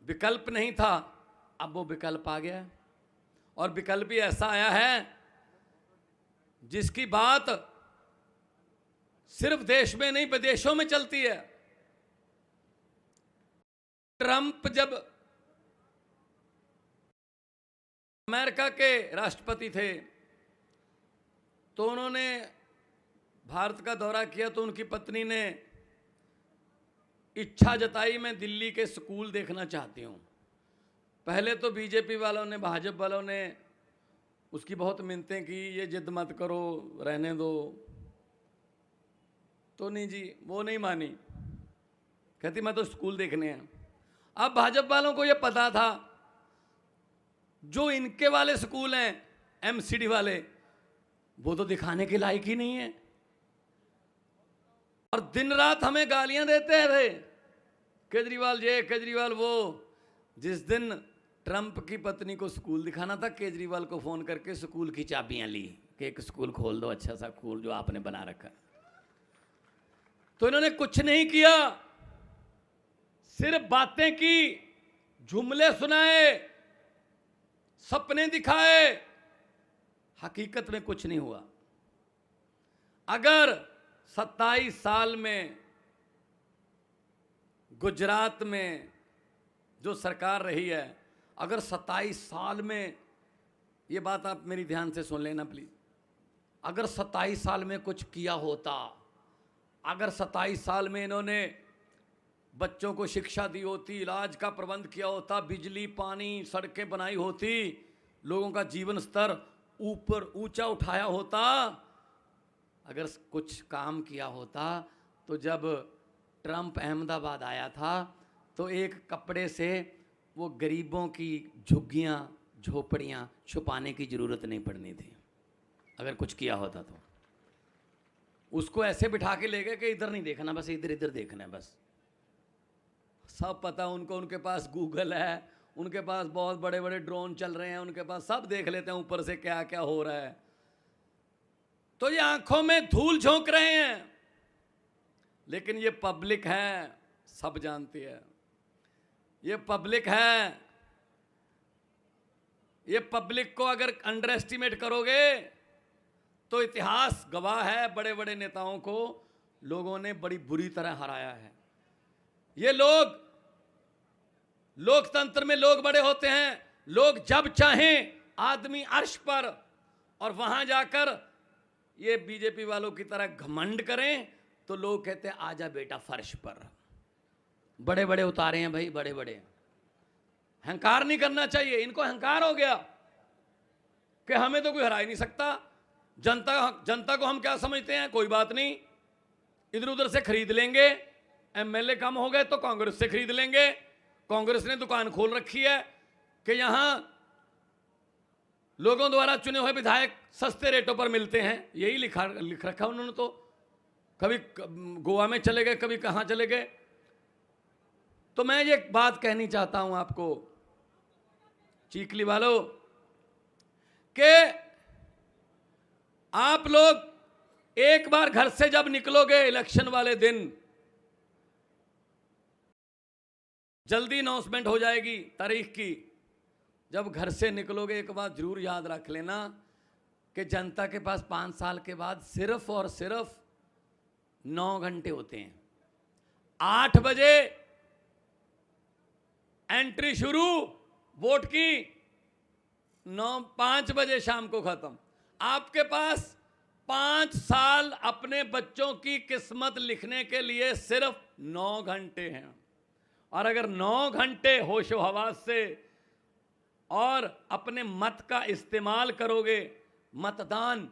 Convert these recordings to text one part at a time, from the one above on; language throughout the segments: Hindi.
विकल्प नहीं था, अब वो विकल्प आ गया और विकल्प भी ऐसा आया है जिसकी बात सिर्फ देश में नहीं विदेशों में चलती है। ट्रंप जब अमेरिका के राष्ट्रपति थे तो उन्होंने भारत का दौरा किया तो उनकी पत्नी ने इच्छा जताई, मैं दिल्ली के स्कूल देखना चाहती हूँ। पहले तो बीजेपी वालों ने, भाजपा वालों ने उसकी बहुत मिन्नतें की, ये जिद मत करो, रहने दो। तो नहीं जी, वो नहीं मानी, कहती मैं तो स्कूल देखने हैं। अब भाजपा वालों को ये पता था जो इनके वाले स्कूल हैं एमसीडी वाले, वो तो दिखाने के लायक ही नहीं है और दिन रात हमें गालियां देते थे, केजरीवाल ये केजरीवाल वो। जिस दिन ट्रंप की पत्नी को स्कूल दिखाना था, केजरीवाल को फोन करके स्कूल की चाबियां ली कि एक स्कूल खोल दो, अच्छा सा स्कूल जो आपने बना रखा। तो इन्होंने कुछ नहीं किया, सिर्फ बातें की, जुमले सुनाए, सपने दिखाए, हकीकत में कुछ नहीं हुआ। अगर 27 साल में गुजरात में जो सरकार रही है, अगर 27 साल में, ये बात आप मेरी ध्यान से सुन लेना प्लीज, अगर 27 साल में कुछ किया होता, अगर 27 साल में इन्होंने बच्चों को शिक्षा दी होती, इलाज का प्रबंध किया होता, बिजली पानी सड़कें बनाई होती, लोगों का जीवन स्तर ऊपर ऊंचा उठाया होता, अगर कुछ काम किया होता, तो जब ट्रंप अहमदाबाद आया था तो एक कपड़े से वो गरीबों की झुग्गियाँ झोपड़ियाँ छुपाने की ज़रूरत नहीं पड़नी थी। अगर कुछ किया होता तो उसको ऐसे बिठा के ले गए कि इधर नहीं देखना, बस इधर इधर देखना है, बस सब पता उनको, उनके पास गूगल है, उनके पास बहुत बड़े बड़े ड्रोन चल रहे हैं, उनके पास सब देख लेते हैं ऊपर से क्या क्या हो रहा है। तो ये आंखों में धूल झोंक रहे हैं, लेकिन ये पब्लिक है, सब जानती है, ये पब्लिक है। ये पब्लिक को अगर अंडर एस्टिमेट करोगे तो इतिहास गवाह है, बड़े बड़े नेताओं को लोगों ने बड़ी बुरी तरह हराया है। ये लोग, लोकतंत्र में लोग बड़े होते हैं, लोग जब चाहें आदमी अर्श पर, और वहां जाकर ये बीजेपी वालों की तरह घमंड करें तो लोग कहते हैं आजा बेटा फर्श पर। बड़े बड़े उतारे हैं भाई, बड़े बड़े। अहंकार नहीं करना चाहिए, इनको अहंकार हो गया कि हमें तो कोई हरा ही नहीं सकता। जनता को हम क्या समझते हैं, कोई बात नहीं, इधर उधर से खरीद लेंगे, एमएलए कम हो गए तो कांग्रेस से खरीद लेंगे। कांग्रेस ने दुकान खोल रखी है कि यहां लोगों द्वारा चुने हुए विधायक सस्ते रेटों पर मिलते हैं, यही लिख रखा उन्होंने। तो कभी गोवा में चले गए, कभी कहां चले गए। तो मैं ये बात कहनी चाहता हूं आपको चीखली वालों कि आप लोग एक बार घर से जब निकलोगे इलेक्शन वाले दिन, जल्दी अनाउंसमेंट हो जाएगी तारीख की, जब घर से निकलोगे एक बात जरूर याद रख लेना कि जनता के पास 5 साल के बाद सिर्फ और सिर्फ 9 घंटे होते हैं। 8 बजे एंट्री शुरू वोट की, 5 बजे शाम को खत्म। आपके पास 5 साल अपने बच्चों की किस्मत लिखने के लिए सिर्फ 9 घंटे हैं। और अगर 9 घंटे होशो हवास से और अपने मत का इस्तेमाल करोगे, मतदान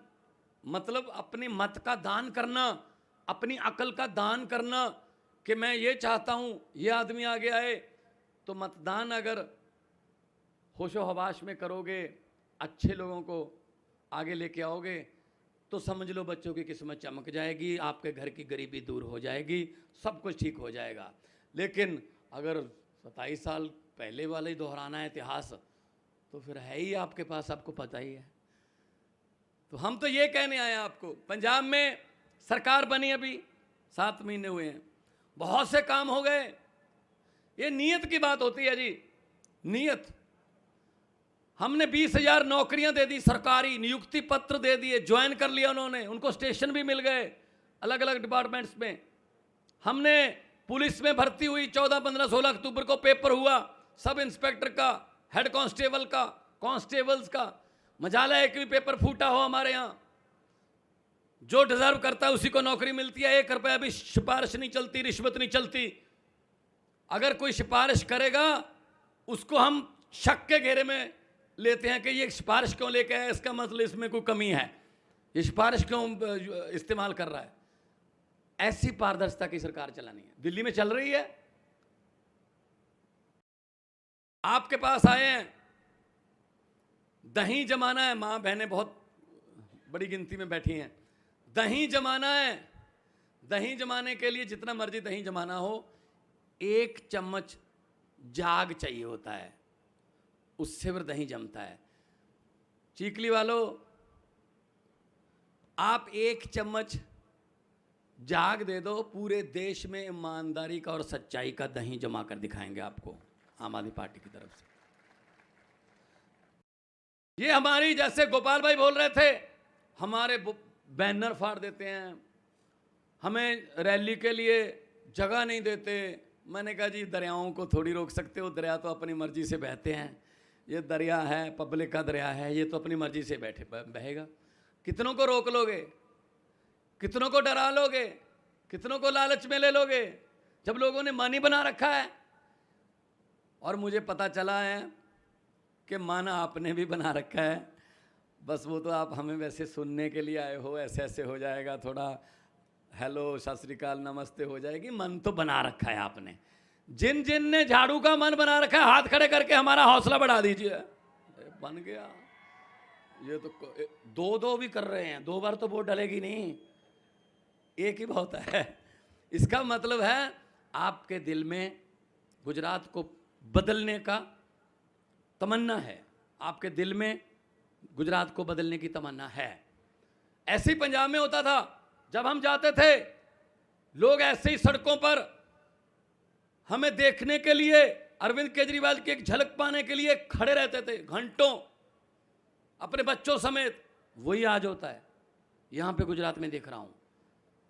मतलब अपने मत का दान करना, अपनी अकल का दान करना कि मैं ये चाहता हूं ये आदमी आगे आए, तो मतदान अगर होशो हवास में करोगे, अच्छे लोगों को आगे लेके आओगे, तो समझ लो बच्चों की किस्मत चमक जाएगी, आपके घर की गरीबी दूर हो जाएगी, सब कुछ ठीक हो जाएगा। लेकिन अगर 27 साल पहले वाले ही दोहराना है इतिहास, तो फिर है ही आपके पास, आपको पता ही है। तो हम तो ये कहने आए आपको, पंजाब में सरकार बनी अभी 7 महीने हुए हैं, बहुत से काम हो गए, ये नीयत की बात होती है जी, नीयत। हमने 20,000 नौकरियां दे दी, सरकारी नियुक्ति पत्र दे दिए, ज्वाइन कर लिया उन्होंने, उनको स्टेशन भी मिल गए अलग अलग डिपार्टमेंट्स में। हमने पुलिस में भर्ती हुई, 14, 15, 16 अक्टूबर को पेपर हुआ, सब इंस्पेक्टर का, हेड कांस्टेबल का, कांस्टेबल्स का। मजाला है कि पेपर फूटा हो हमारे यहाँ। जो डिजर्व करता है उसी को नौकरी मिलती है, 1 रुपया भी सिफारिश नहीं चलती, रिश्वत नहीं चलती। अगर कोई सिफारिश करेगा उसको हम शक के घेरे में लेते हैं कि ये सिफारिश क्यों लेके आया, इसका मतलब इसमें कोई कमी है, ये सिफारिश क्यों इस्तेमाल कर रहा है। ऐसी पारदर्शिता की सरकार चलानी है, दिल्ली में चल रही है। आपके पास आए हैं, दही जमाना है, मां बहनें बहुत बड़ी गिनती में बैठी हैं, दही जमाना है। दही जमाने के लिए जितना मर्जी दही जमाना हो, 1 चम्मच जाग चाहिए होता है, उससे फिर दही जमता है। चीकली वालों, आप 1 चम्मच जाग दे दो, पूरे देश में ईमानदारी का और सच्चाई का दही जमा कर दिखाएंगे आपको आम आदमी पार्टी की तरफ से। ये हमारी, जैसे गोपाल भाई बोल रहे थे, हमारे बैनर फाड़ देते हैं, हमें रैली के लिए जगह नहीं देते। मैंने कहा जी, दरियाओं को थोड़ी रोक सकते हो, दरिया तो अपनी मर्जी से बहते हैं। ये दरिया है, पब्लिक का दरिया है, ये तो अपनी मर्जी से बहेगा। कितनों को रोक लोगे, कितनों को डरा लोगे, कितनों को लालच में ले लोगे, जब लोगों ने मन ही बना रखा है। और मुझे पता चला है कि मन आपने भी बना रखा है, बस वो तो आप हमें वैसे सुनने के लिए आए हो, ऐसे ऐसे हो जाएगा, थोड़ा हेलो सत श्री अकाल नमस्ते हो जाएगी, मन तो बना रखा है आपने। जिन जिन ने झाड़ू का मन बना रखा है, हाथ खड़े करके हमारा हौसला बढ़ा दीजिए। बन गया, ये तो 2 भी कर रहे हैं, 2 बार तो वोट डलेगी नहीं, 1 ही बहुत है। इसका मतलब है आपके दिल में गुजरात को बदलने का तमन्ना है, आपके दिल में गुजरात को बदलने की तमन्ना है। ऐसे ही पंजाब में होता था, जब हम जाते थे लोग ऐसे ही सड़कों पर हमें देखने के लिए, अरविंद केजरीवाल की एक झलक पाने के लिए खड़े रहते थे घंटों, अपने बच्चों समेत। वही आज होता है यहां पे गुजरात में देख रहा हूं।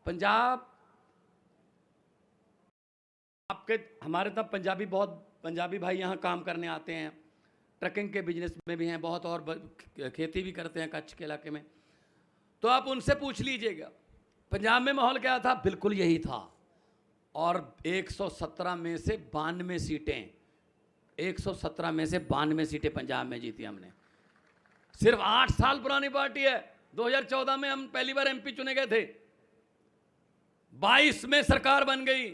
पंजाब, आपके हमारे तब पंजाबी भाई यहां काम करने आते हैं, ट्रकिंग के बिजनेस में भी हैं बहुत, और खेती भी करते हैं कच्छ के इलाके में। तो आप उनसे पूछ लीजिएगा पंजाब में माहौल क्या था, बिल्कुल यही था। और 117 में से 92 सीटें, 117 में से 92 सीटें पंजाब में जीती हमने। सिर्फ 8 साल पुरानी पार्टी है, 2014 में हम पहली बार एमपी चुने गए थे, 22 में सरकार बन गई।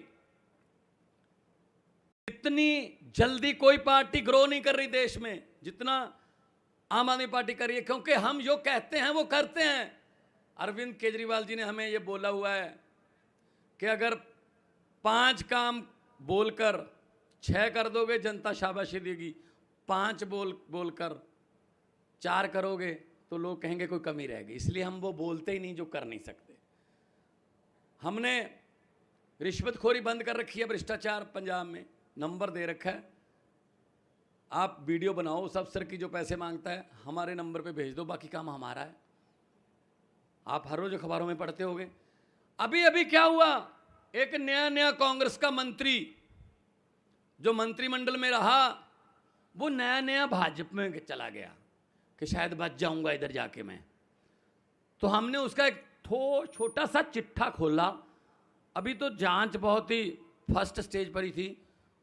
इतनी जल्दी कोई पार्टी ग्रो नहीं कर रही देश में जितना आम आदमी पार्टी कर रही है, क्योंकि हम जो कहते हैं वो करते हैं। अरविंद केजरीवाल जी ने हमें ये बोला हुआ है कि अगर 5 काम बोलकर 6 कर दोगे जनता शाबाशी देगी, 5 बोलकर 4 करोगे तो लोग कहेंगे कोई कमी रहेगी। इसलिए हम वो बोलते ही नहीं जो कर नहीं सकते। हमने रिश्वतखोरी बंद कर रखी है, भ्रष्टाचार पंजाब में नंबर दे रखा है। आप वीडियो बनाओ उस अफसर की जो पैसे मांगता है, हमारे नंबर पे भेज दो, बाकी काम हमारा है। आप हर रोज अखबारों में पढ़ते होंगे। अभी अभी क्या हुआ, एक नया कांग्रेस का मंत्री जो मंत्रिमंडल में रहा, वो नया भाजपा में चला गया कि शायद बच जाऊंगा इधर जाके मैं। तो हमने उसका एक छोटा सा चिट्ठा खोला। अभी तो जांच बहुत ही फर्स्ट स्टेज पर ही थी,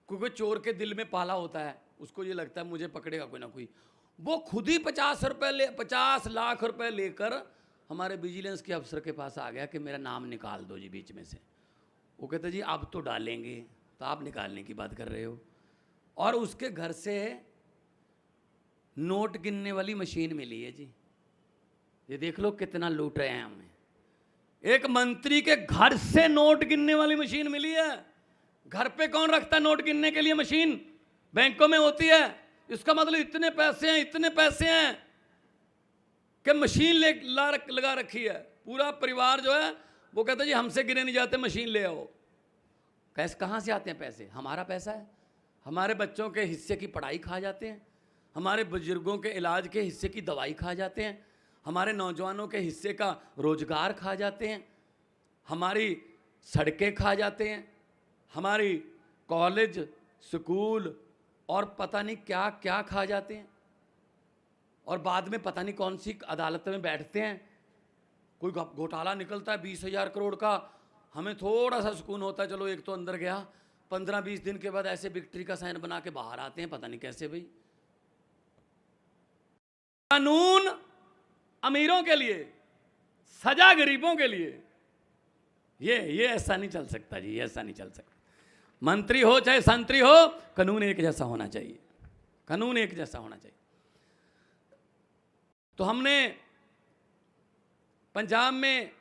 क्योंकि चोर के दिल में पाला होता है, उसको ये लगता है मुझे पकड़ेगा कोई ना कोई। वो खुद ही 50 लाख रुपए लेकर हमारे विजिलेंस के अफसर के पास आ गया कि मेरा नाम निकाल दो जी बीच में से। वो कहते जी अब तो डालेंगे, तो आप निकालने की बात कर रहे हो। और उसके घर से नोट गिनने वाली मशीन मिली है जी। ये देख लो कितना लूट रहे हैं हमें। एक मंत्री के घर से नोट गिनने वाली मशीन मिली है। घर पे कौन रखता है नोट गिनने के लिए मशीन? बैंकों में होती है। इसका मतलब इतने पैसे हैं कि मशीन लगा रखी है। पूरा परिवार जो है वो कहता है जी हमसे गिने नहीं जाते, मशीन ले आओ। कैसे, कहाँ से आते हैं पैसे? हमारा पैसा है, हमारे बच्चों के हिस्से की पढ़ाई खा जाते हैं, हमारे बुजुर्गों के इलाज के हिस्से की दवाई खा जाते हैं, हमारे नौजवानों के हिस्से का रोजगार खा जाते हैं, हमारी सड़कें खा जाते हैं, हमारी कॉलेज स्कूल और पता नहीं क्या क्या खा जाते हैं। और बाद में पता नहीं कौन सी अदालत में बैठते हैं, कोई घोटाला निकलता है 20,000 करोड़ का, हमें थोड़ा सा सुकून होता है, चलो एक तो अंदर गया। 15-20 दिन के बाद ऐसे विक्ट्री का साइन बना के बाहर आते हैं, पता नहीं कैसे भाई। कानून अमीरों के लिए, सजा गरीबों के लिए। ये ऐसा नहीं चल सकता जी, ऐसा नहीं चल सकता। मंत्री हो चाहे संतरी हो, कानून एक जैसा होना चाहिए, कानून एक जैसा होना चाहिए। तो हमने पंजाब में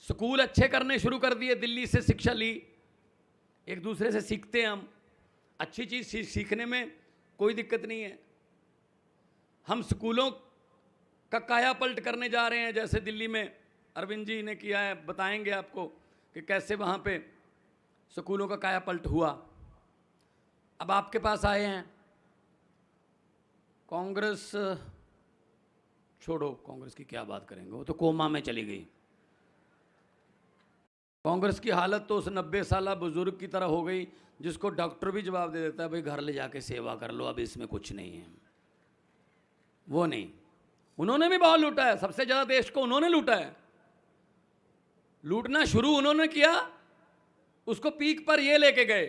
स्कूल अच्छे करने शुरू कर दिए, दिल्ली से शिक्षा ली, एक दूसरे से सीखते हैं हम, अच्छी चीज़ सीखने में कोई दिक्कत नहीं है। हम स्कूलों का काया पलट करने जा रहे हैं, जैसे दिल्ली में अरविंद जी ने किया है, बताएंगे आपको कि कैसे वहाँ पे स्कूलों का काया पलट हुआ। अब आपके पास आए हैं कांग्रेस, छोड़ो कांग्रेस की क्या बात करेंगे, वो तो कोमा में चली गई। कांग्रेस की हालत तो उस 90 साला बुजुर्ग की तरह हो गई जिसको डॉक्टर भी जवाब दे देता है भाई घर ले जाके सेवा कर लो, अब इसमें कुछ नहीं है। वो नहीं, उन्होंने भी बहुत लूटा है, सबसे ज़्यादा देश को उन्होंने लूटा है। लूटना शुरू उन्होंने किया, उसको पीक पर ये लेके गए।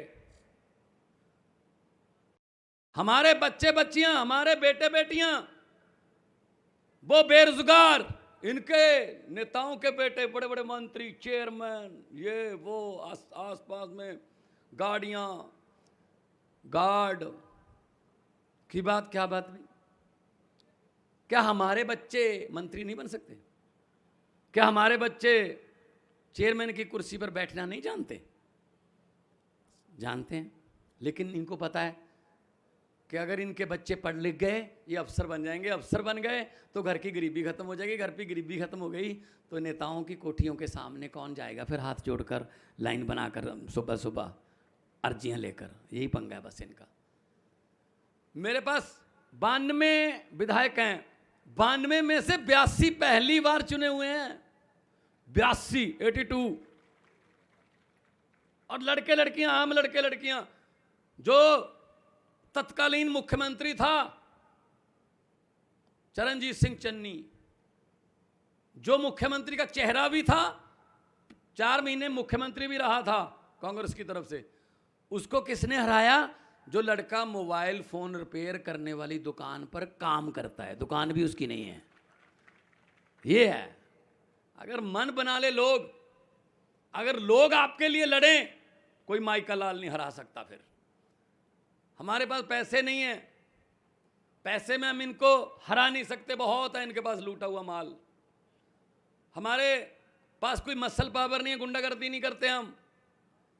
हमारे बच्चे बच्चियां, हमारे बेटे बेटियां वो बेरोजगार, इनके नेताओं के बेटे बड़े बड़े मंत्री, चेयरमैन, ये वो, आस पास में गाड़ियां, गार्ड की बात क्या बात नहीं। क्या हमारे बच्चे मंत्री नहीं बन सकते? क्या हमारे बच्चे चेयरमैन की कुर्सी पर बैठना नहीं जानते? जानते हैं, लेकिन इनको पता है कि अगर इनके बच्चे पढ़ लिख गए ये अफसर बन जाएंगे, अफसर बन गए तो घर की गरीबी खत्म हो जाएगी, घर की गरीबी खत्म हो गई तो नेताओं की कोठियों के सामने कौन जाएगा फिर हाथ जोड़कर, लाइन बनाकर सुबह सुबह अर्जियां लेकर। यही पंगा है बस इनका। मेरे पास 92 विधायक हैं, 92 में से 82 पहली बार चुने हुए हैं, 82 और लड़के लड़कियां, आम लड़के लड़कियां। जो तत्कालीन मुख्यमंत्री था चरणजीत सिंह चन्नी, जो मुख्यमंत्री का चेहरा भी था, 4 महीने मुख्यमंत्री भी रहा था कांग्रेस की तरफ से, उसको किसने हराया? जो लड़का मोबाइल फोन रिपेयर करने वाली दुकान पर काम करता है, दुकान भी उसकी नहीं है। ये है, अगर मन बना ले लोग, अगर लोग आपके लिए लड़ें, कोई माइका लाल नहीं हरा सकता। फिर हमारे पास पैसे नहीं है, पैसे में हम इनको हरा नहीं सकते, बहुत है इनके पास लूटा हुआ माल। हमारे पास कोई मसल पावर नहीं है, गुंडागर्दी नहीं करते हम,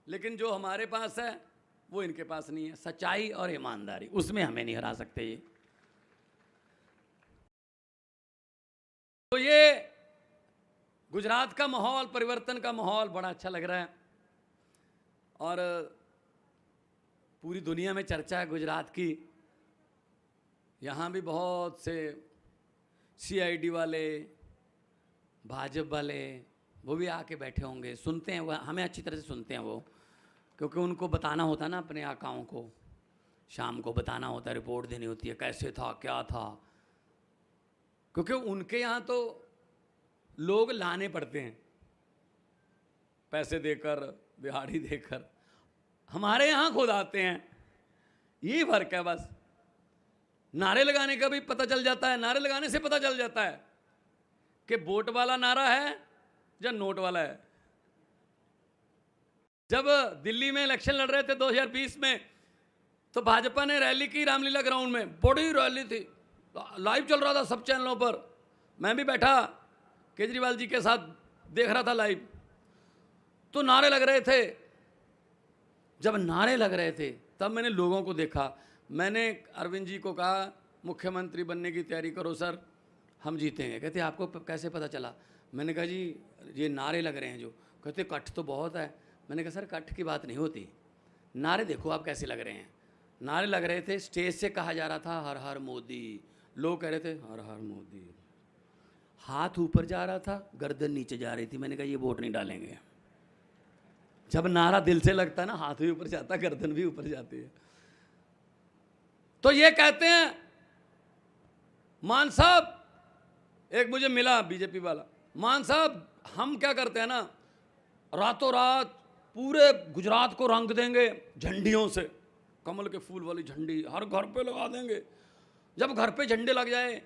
लेकिन जो हमारे पास है वो इनके पास नहीं है, सच्चाई और ईमानदारी, उसमें हमें नहीं हरा सकते ये। तो ये गुजरात का माहौल, परिवर्तन का माहौल बड़ा अच्छा लग रहा है और पूरी दुनिया में चर्चा है गुजरात की। यहाँ भी बहुत से CID वाले, भाजपा वाले, वो भी आके बैठे होंगे, सुनते हैं, वो हमें अच्छी तरह से सुनते हैं वो, क्योंकि उनको बताना होता है ना अपने आकाओं को, शाम को बताना होता है, रिपोर्ट देनी होती है कैसे था क्या था, क्योंकि उनके यहाँ तो लोग लाने पड़ते हैं पैसे देकर, दिहाड़ी देकर। हमारे यहाँ खुद आते हैं, यही फर्क है बस। नारे लगाने का भी पता चल जाता है, नारे लगाने से पता चल जाता है कि वोट वाला नारा है या नोट वाला है। जब दिल्ली में इलेक्शन लड़ रहे थे 2020 में, तो भाजपा ने रैली की रामलीला ग्राउंड में, बड़ी रैली थी, लाइव चल रहा था सब चैनलों पर, मैं भी बैठा केजरीवाल जी के साथ देख रहा था लाइव। तो नारे लग रहे थे, जब नारे लग रहे थे तब मैंने लोगों को देखा। मैंने अरविंद जी को कहा मुख्यमंत्री बनने की तैयारी करो सर, हम जीतेंगे। कहते आपको कैसे पता चला? मैंने कहा जी ये नारे लग रहे हैं जो। कहते कट तो बहुत है। मैंने कहा सर कट की बात नहीं होती, नारे देखो आप कैसे लग रहे हैं। नारे लग रहे थे, स्टेज से कहा जा रहा था हर हर मोदी, लोग कह रहे थे हर हर मोदी, हाथ ऊपर जा रहा था, गर्दन नीचे जा रही थी। मैंने कहा ये वोट नहीं डालेंगे। जब नारा दिल से लगता है ना, हाथ भी ऊपर जाता, गर्दन भी ऊपर जाती है। तो ये कहते हैं मान साहब, एक मुझे मिला बीजेपी वाला, मान साहब हम क्या करते हैं ना, रातों रात पूरे गुजरात को रंग देंगे झंडियों से, कमल के फूल वाली झंडी हर घर पे लगा देंगे। जब घर पे झंडे लग जाए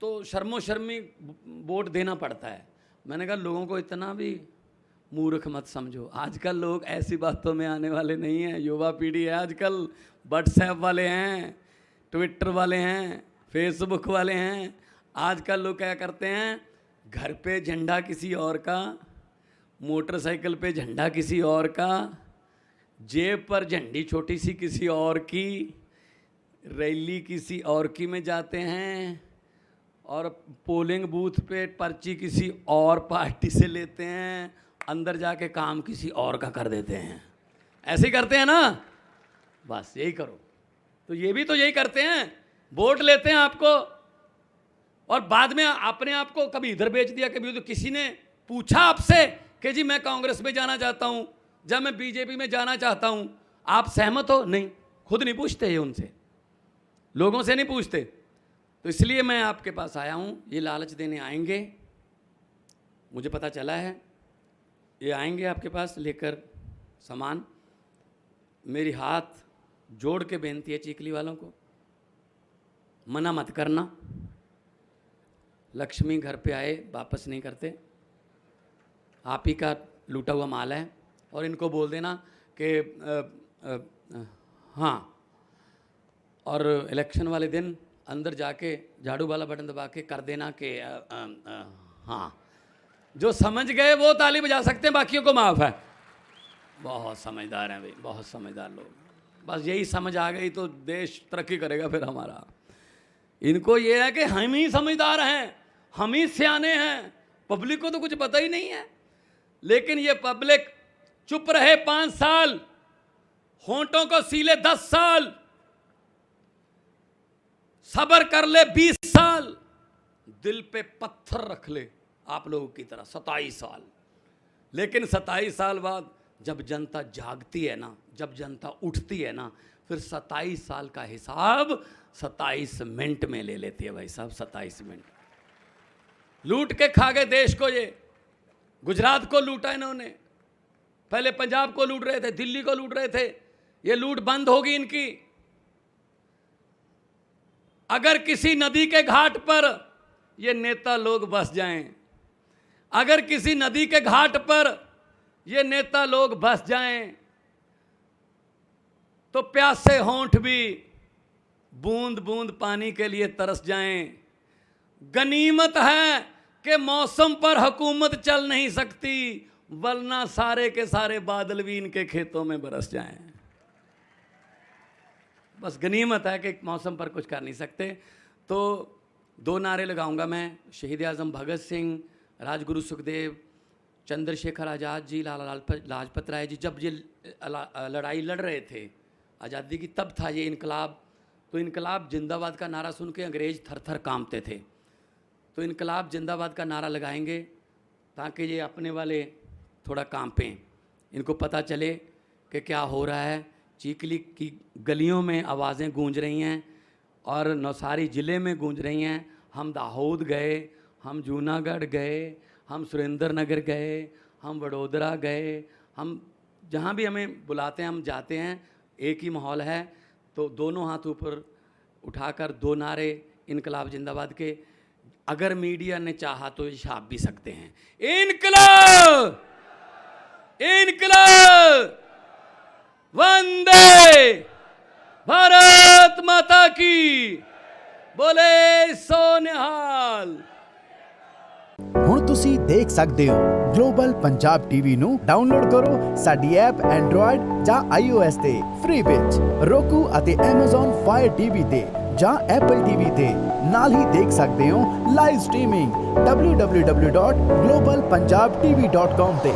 तो शर्मो शर्मी वोट देना पड़ता है। मैंने कहा लोगों को इतना भी मूर्ख मत समझो, आजकल लोग ऐसी बातों में आने वाले नहीं हैं। युवा पीढ़ी है आजकल, व्हाट्सएप वाले हैं, ट्विटर वाले हैं, फेसबुक वाले हैं। आजकल लोग क्या करते हैं, घर पे झंडा किसी और का, मोटरसाइकिल पे झंडा किसी और का, जेब पर झंडी छोटी सी किसी और की, रैली किसी और की में जाते हैं, और पोलिंग बूथ पे पर्ची किसी और पार्टी से लेते हैं, अंदर जाके काम किसी और का कर देते हैं। ऐसे ही करते हैं ना, बस यही करो। तो ये भी तो यही करते हैं, वोट लेते हैं आपको और बाद में अपने आप को कभी इधर बेच दिया, कभी उधर। किसी ने पूछा आपसे कि जी मैं कांग्रेस में जाना चाहता हूं, जब मैं बीजेपी में जाना चाहता हूं, आप सहमत हो? नहीं, खुद नहीं पूछते ये, उनसे, लोगों से नहीं पूछते। तो इसलिए मैं आपके पास आया हूं, ये लालच देने आएंगे, मुझे पता चला है, ये आएंगे आपके पास लेकर सामान। मेरी हाथ जोड़ के बेनती है चीखली वालों को, मना मत करना। लक्ष्मी घर पे आए वापस नहीं करते, आप ही का लूटा हुआ माल है। और इनको बोल देना कि हाँ, और इलेक्शन वाले दिन अंदर जाके झाड़ू वाला बटन दबा के कर देना कि हाँ। जो समझ गए वो ताली बजा सकते हैं, बाकियों को माफ़ है। बहुत समझदार हैं भाई, बहुत समझदार लोग। बस यही समझ आ गई तो देश तरक्की करेगा फिर हमारा। इनको ये है कि हम ही समझदार हैं, हम ही सियाने हैं, पब्लिक को तो कुछ पता ही नहीं है। लेकिन ये पब्लिक चुप रहे 5 साल, होंठों को सीले 10 साल, सब्र कर ले 20 साल, दिल पे पत्थर रख ले आप लोगों की तरह 27 साल। लेकिन 27 साल बाद जब जनता जागती है ना, जब जनता उठती है ना, फिर 27 साल का हिसाब 27 मिनट में ले लेती है भाई साहब। 27 मिनट लूट के खा गए देश को। ये गुजरात को लूटा इन्होंने, पहले पंजाब को लूट रहे थे, दिल्ली को लूट रहे थे। ये लूट बंद होगी इनकी। अगर किसी नदी के घाट पर ये नेता लोग बस जाएं, अगर किसी नदी के घाट पर ये नेता लोग बस जाएं, तो प्यासे होंठ भी बूंद बूंद पानी के लिए तरस जाएं। गनीमत है कि मौसम पर हुकूमत चल नहीं सकती, वरना सारे के सारे बादल भी इनके खेतों में बरस जाएं। बस गनीमत है कि मौसम पर कुछ कर नहीं सकते। तो 2 नारे लगाऊंगा मैं, शहीद आज़म भगत सिंह, राजगुरु सुखदेव, चंद्रशेखर आज़ाद जी, लाला लाजपत राय जी जब ये लड़ाई लड़ रहे थे आज़ादी की, तब था ये इनकलाब। तो इनकलाब जिंदाबाद का नारा सुन के अंग्रेज़ थर थर कांपते थे। तो इनकलाब जिंदाबाद का नारा लगाएंगे ताकि ये अपने वाले थोड़ा कांपें, इनको पता चले कि क्या हो रहा है। चीखली की गलियों में आवाज़ें गूंज रही हैं और नौसारी ज़िले में गूंज रही हैं। हम दाहोद गए, हम जूनागढ़ गए, हम सुरेंद्र नगर गए, हम वडोदरा गए, हम जहाँ भी हमें बुलाते हैं हम जाते हैं, एक ही माहौल है। तो दोनों हाथ ऊपर उठाकर 2 नारे इनकलाब जिंदाबाद के, अगर मीडिया ने चाहा तो ये छाप भी सकते हैं, इनकलाब इनकलाब, वंदे भारत माता की, बोले सोनिहाल। ਹੁਣ ਤੁਸੀਂ ਦੇਖ ਸਕਦੇ ਹੋ ਗਲੋਬਲ ਪੰਜਾਬ ਟੀਵੀ ਨੂੰ ਡਾਊਨਲੋਡ ਕਰੋ ਸਾਡੀ ਐਪ ਐਂਡਰੋਇਡ ਜਾਂ iOS ਤੇ ਫ੍ਰੀ ਵਿੱਚ, roku ਅਤੇ Amazon Fire TV ਤੇ ਜਾਂ Apple TV ਤੇ। ਨਾਲ ਹੀ ਦੇਖ ਸਕਦੇ ਹੋ ਲਾਈਵ ਸਟ੍ਰੀਮਿੰਗ www.globalpunjabtv.com ਤੇ।